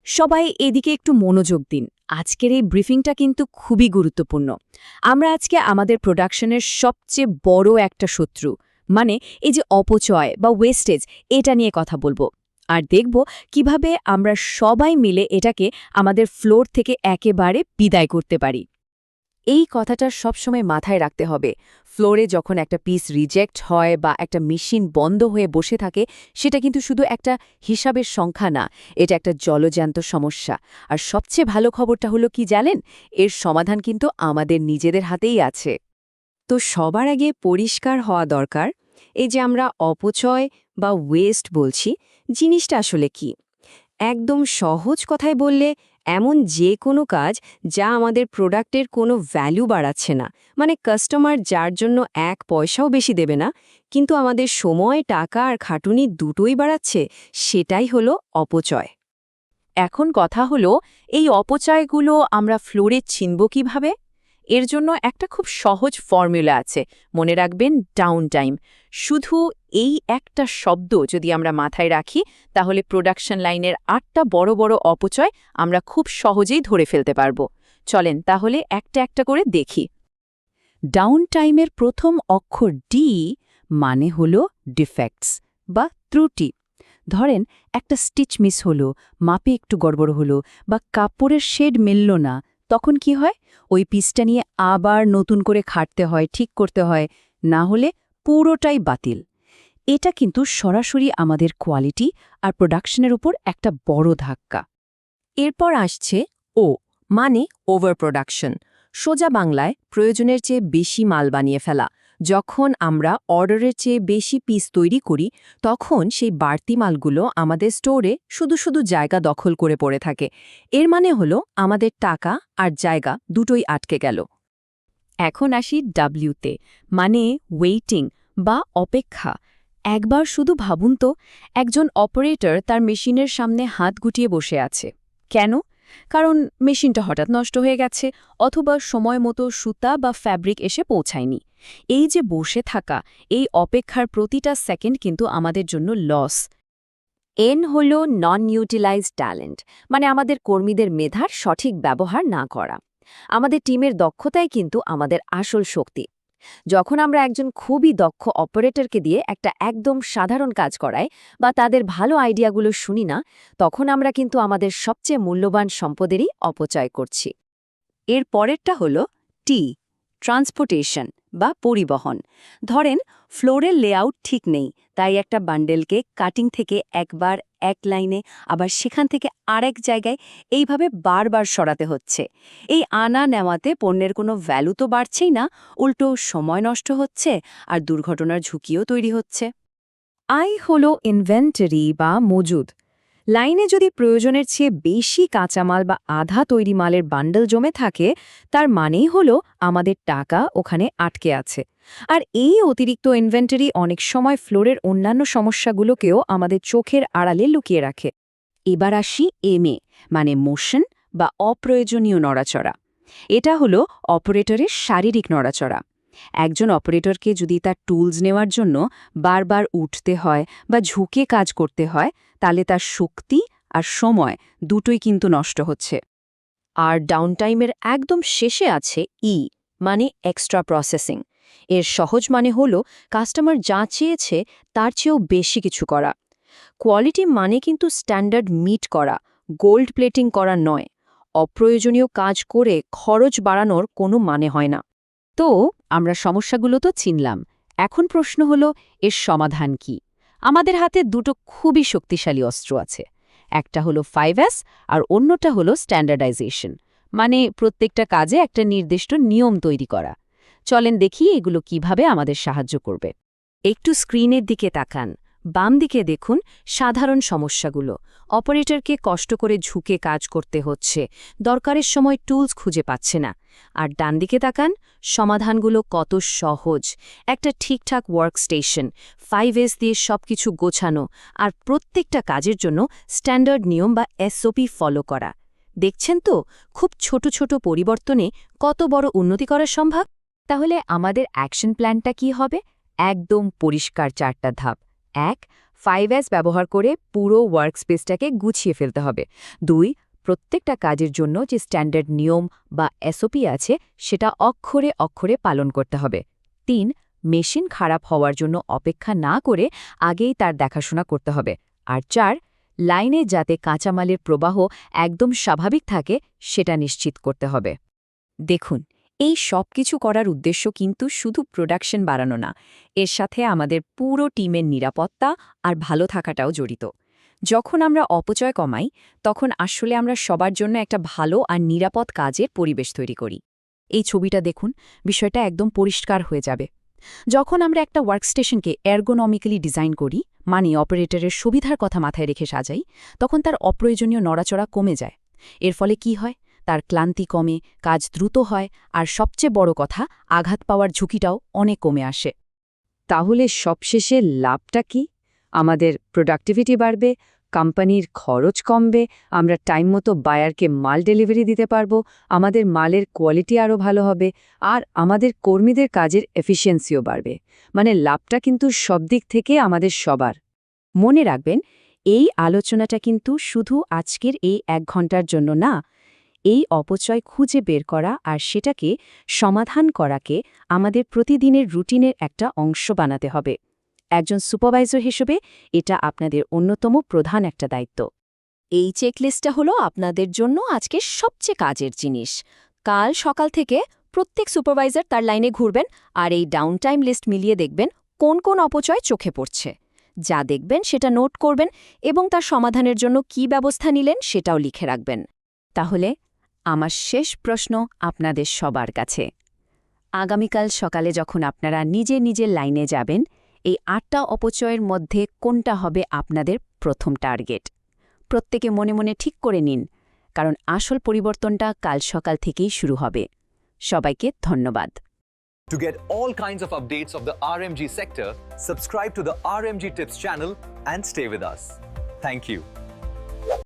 সবাই এদিকে একটু মনোযোগ দিন। আজকের এই ব্রিফিংটা কিন্তু খুবই গুরুত্বপূর্ণ। আমরা আজকে আমাদের প্রোডাকশনের সবচেয়ে বড় একটা শত্রু, মানে এই যে অপচয় বা ওয়েস্টেজ, এটা নিয়ে কথা বলবো। আর দেখব কিভাবে আমরা সবাই মিলে এটাকে আমাদের ফ্লোর থেকে একেবারে বিদায় করতে পারি। এই কথাটা সবসময় মাথায় রাখতে হবে। ফ্লোরে যখন একটা পিস রিজেক্ট হয় বা একটা মেশিন বন্ধ হয়ে বসে থাকে, সেটা কিন্তু শুধু একটা হিসাবের সংখ্যা না, এটা একটা জলজ্যান্ত সমস্যা। আর সবচেয়ে ভালো খবরটা হলো কি জানেন, এর সমাধান কিন্তু আমাদের নিজেদের হাতেই আছে। তো সবার আগে পরিষ্কার হওয়া দরকার, এই যে আমরা অপচয় বা ওয়েস্ট বলছি, জিনিসটা আসলে কি। একদম সহজ কথায় বললে, এমন যে কোনো কাজ যা আমাদের প্রোডাক্টের কোনো ভ্যালু বাড়াচ্ছে না, মানে কাস্টমার যার জন্য এক পয়সাও বেশি দেবে না, কিন্তু আমাদের সময়, টাকা আর খাটুনি দুটোই বাড়াচ্ছে, সেটাই হলো অপচয়। এখন কথা হলো, এই অপচয়গুলো আমরা ফ্লোরে চিনব কিভাবে? এর জন্য একটা খুব সহজ ফর্মুলা আছে, মনে রাখবেন, ডাউন টাইম। শুধু এই একটা শব্দ যদি আমরা মাথায় রাখি, তাহলে প্রোডাকশন লাইনের ৮টা বড় বড় অপচয় আমরা খুব সহজেই ধরে ফেলতে পারব। চলেন তাহলে একটা একটা করে দেখি। ডাউন টাইমের প্রথম অক্ষর ডি মানে হলো ডিফেক্টস বা ত্রুটি। ধরেন একটা স্টিচ মিস হলো, মাপে একটু গড়বড় হলো, বা কাপড়ের শেড মিলল না, তখন কি হয়? ওই পিসটা নিয়ে আবার নতুন করে খাটতে হয়, ঠিক করতে হয়, না হলে পুরোটাই বাতিল। এটা কিন্তু সরাসরি আমাদের কোয়ালিটি আর প্রোডাকশনের উপর একটা বড় ধাক্কা। এরপর আসছে ও, মানে ওভার প্রোডাকশন। সোজা বাংলায় প্রয়োজনের চেয়ে বেশি মাল বানিয়ে ফেলা। যখন আমরা অর্ডারের চেয়ে বেশি পিস তৈরি করি, তখন সেই বাড়তি মালগুলো আমাদের স্টোরে শুধু শুধু জায়গা দখল করে পড়ে থাকে। এর মানে হলো আমাদের টাকা আর জায়গা দুটোই আটকে গেল। এখন আসি ডাব্লিউতে, মানে ওয়েটিং বা অপেক্ষা। একবার শুধু ভাবুন তো, একজন অপারেটর তার মেশিনের সামনে হাত গুটিয়ে বসে আছে। কেন? কারণ মেশিনটা হঠাৎ নষ্ট হয়ে গেছে, অথবা সময় মতো সুতা বা ফ্যাব্রিক এসে পৌঁছায়নি। এই যে বসে থাকা, এই অপেক্ষার প্রতিটা সেকেন্ড কিন্তু আমাদের জন্য লস। এন হল নন ইউটিলাইজড ট্যালেন্ট, মানে আমাদের কর্মীদের মেধার সঠিক ব্যবহার না করা। আমাদের টিমের দক্ষতাই কিন্তু আমাদের আসল শক্তি। যখন আমরা একজন খুবই দক্ষ অপারেটরকে দিয়ে একটা একদম সাধারণ কাজ করাই বা তাদের ভালো আইডিয়াগুলো শুনি না, তখন আমরা কিন্তু আমাদের সবচেয়ে মূল্যবান সম্পদেরই অপচয় করছি। এর পরেরটা হলো টি, ট্রান্সপোর্টেশন বা পরিবহন। ধরেন ফ্লোরের লেআউট ঠিক নেই, তাই একটা বান্ডেলকে কাটিং থেকে একবার এক লাইনে, আবার সেখান থেকে আরেক জায়গায়, এইভাবে বারবার সরাতে হচ্ছে। এই আনা নেওয়াতে পণ্যের কোনো ভ্যালু তো বাড়ছেই না, উল্টো সময় নষ্ট হচ্ছে আর দুর্ঘটনার ঝুঁকিও তৈরি হচ্ছে। আই হলো ইনভেন্টরি বা মজুদ। লাইনে যদি প্রয়োজনের চেয়ে বেশি কাঁচামাল বা আধা তৈরি মালের বান্ডেল জমে থাকে, তার মানেই হলো আমাদের টাকা ওখানে আটকে আছে। আর এই অতিরিক্ত ইনভেন্টরি অনেক সময় ফ্লোরের অন্যান্য সমস্যাগুলোকেও আমাদের চোখের আড়ালে লুকিয়ে রাখে। এবার আসি এমএ, মানে মোশন বা অপ্রয়োজনীয় নড়াচড়া। এটা হলো অপারেটরের শারীরিক নড়াচড়া। একজন অপারেটরকে যদি তার টুলস নেওয়ার জন্য বারবার উঠতে হয় বা ঝুঁকে কাজ করতে হয়, তাহলে তার শক্তি আর সময় দুটোই কিন্তু নষ্ট হচ্ছে। আর ডাউনটাইমের একদম শেষে আছে ই, মানে এক্সট্রা প্রসেসিং। এর সহজ মানে হলো কাস্টমার যা চেয়েছে তার চেয়েও বেশি কিছু করা। কোয়ালিটি মানে কিন্তু স্ট্যান্ডার্ড মিট করা, গোল্ড প্লেটিং করা নয়। অপ্রয়োজনীয় কাজ করে খরচ বাড়ানোর কোনো মানে হয় না। তো আমরা সমস্যাগুলো তো চিনলাম, এখন প্রশ্ন হলো এর সমাধান কি। আমাদের হাতে দুটো খুবই শক্তিশালী অস্ত্র আছে। একটা হলো 5S আর অন্যটা হলো স্ট্যান্ডার্ডাইজেশন, মানে প্রত্যেকটা কাজে একটা নির্দিষ্ট নিয়ম তৈরি করা। চলেন দেখি এগুলো কিভাবে আমাদের সাহায্য করবে। একটু স্ক্রিনের দিকে তাকান। বাম দিকে দেখুন সাধারণ সমস্যাগুলো। অপারেটরকে কষ্ট করে ঝুঁকে কাজ করতে হচ্ছে, দরকারের সময় টুলস খুঁজে পাচ্ছে না। আর ডান দিকে তাকান, সমাধানগুলো কত সহজ। একটা ঠিকঠাক ওয়ার্কস্টেশন, 5S দিয়ে সবকিছু গোছানো, আর প্রত্যেকটা কাজের জন্য স্ট্যান্ডার্ড নিয়ম বা SOP ফলো করা। দেখছেন তো, খুব ছোট ছোট পরিবর্তনে কত বড় উন্নতি করা সম্ভব। তাহলে আমাদের অ্যাকশন প্ল্যানটা কি হবে? একদম পরিষ্কার 4টা ধাপ। 1. 5S ব্যবহার করে পুরো ওয়ার্কস্পেসটাকে গুছিয়ে ফেলতে হবে। 2. প্রত্যেকটা কাজের জন্য যে স্ট্যান্ডার্ড নিয়ম বা এসওপি আছে সেটা অক্ষরে অক্ষরে পালন করতে হবে। 3. মেশিন খারাপ হওয়ার জন্য অপেক্ষা না করে আগেই তার দেখাশোনা করতে হবে। আর 4. লাইনে যাতে কাঁচামালের প্রবাহ একদম স্বাভাবিক থাকে সেটা নিশ্চিত করতে হবে। দেখুন, এই সব কিছু করার উদ্দেশ্য কিন্তু শুধু প্রোডাকশন বাড়ানো না, এর সাথে আমাদের পুরো টিমের নিরাপত্তা আর ভালো থাকাটাও জড়িত। যখন আমরা অপচয় কমাই তখন আসলে আমরা সবার জন্য একটা ভালো আর নিরাপদ কাজের পরিবেশ তৈরি করি। এই ছবিটা দেখুন, বিষয়টা একদম পরিষ্কার হয়ে যাবে। যখন আমরা একটা ওয়ার্কস্টেশনকে এর্গোনমিক্যালি ডিজাইন করি, মানে অপারেটরের সুবিধার কথা মাথায় রেখে সাজাই, তখন তার অপ্রয়োজনীয় নড়াচড়া কমে যায়। এর ফলে কি হয়? তার ক্লান্তি কমে, কাজ দ্রুত হয়, আর সবচেয়ে বড় কথা, আঘাত পাওয়ার ঝুঁকিটাও অনেক কমে আসে। তাহলে সবশেষে লাভটা কি? আমাদের প্রোডাক্টিভিটি বাড়বে, কোম্পানির খরচ কমবে, আমরা টাইম মতো বায়ারকে মাল ডেলিভারি দিতে পারব, আমাদের মালের কোয়ালিটি আরও ভালো হবে, আর আমাদের কর্মীদের কাজের এফিসিয়েন্সিও বাড়বে। মানে লাভটা কিন্তু সব দিক থেকে আমাদের সবার। মনে রাখবেন, এই আলোচনাটা কিন্তু শুধু আজকের এই 1 ঘন্টার জন্য না। এই অপচয় খুঁজে বের করা আর সেটাকে সমাধান করাকে আমাদের প্রতিদিনের রুটিনের একটা অংশ বানাতে হবে। একজন সুপারভাইজার হিসেবে এটা আপনাদের অন্যতম প্রধান একটা দায়িত্ব। এই চেকলিস্টটা হলো আপনাদের জন্য আজকের সবচেয়ে কাজের জিনিস। কাল সকাল থেকে প্রত্যেক সুপারভাইজার তার লাইনে ঘুরবেন আর এই ডাউনটাইম লিস্ট মিলিয়ে দেখবেন কোন কোন অপচয় চোখে পড়ছে। যা দেখবেন সেটা নোট করবেন এবং তার সমাধানের জন্য কী ব্যবস্থা নিলেন সেটাও লিখে রাখবেন। তাহলে আমার শেষ প্রশ্ন আপনাদের সবার কাছে। আগামীকাল সকালে যখন আপনারা নিজের লাইনে যাবেন, এই 8টা অপচয়ের মধ্যে কোনটা হবে আপনাদের প্রথম টার্গেট? প্রত্যেকে মনে মনে ঠিক করে নিন, কারণ আসল পরিবর্তনটা কাল সকাল থেকেই শুরু হবে। সবাইকে ধন্যবাদ। To get all kinds of updates of the RMG sector, subscribe to the RMG Tips channel and stay with us. Thank you.